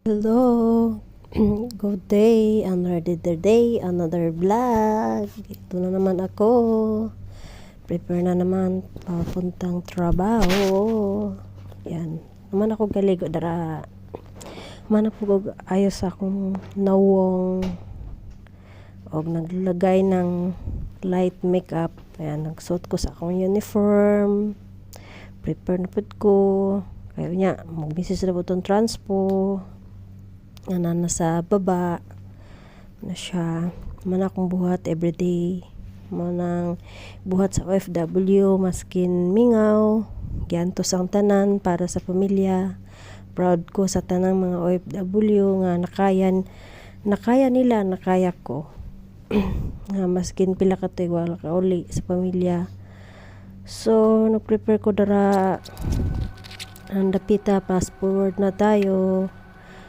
Hello! Good day! Another day, another vlog. Ito na naman ako. Prepare na naman papuntang trabaho. Yan. Naman ako galigo dara. Naman ako ayos akong nawong og naglagay ng light makeup. Ayan, nagsuot ko sa akong uniform. Prepare na pud ko. Kaya niya, mag-misis na po itong transpo. Na nasa baba na siya. Man akong buhat everyday. Manang buhat sa OFW, maskin mingaw. Giantos ang tanan para sa pamilya. Proud ko sa tanang mga OFW nga nakaya nila, nakaya ko. Nga maskin pila ka wala ka uli sa pamilya. So, nag-prepare ko dara ang dapita, fast forward na tayo.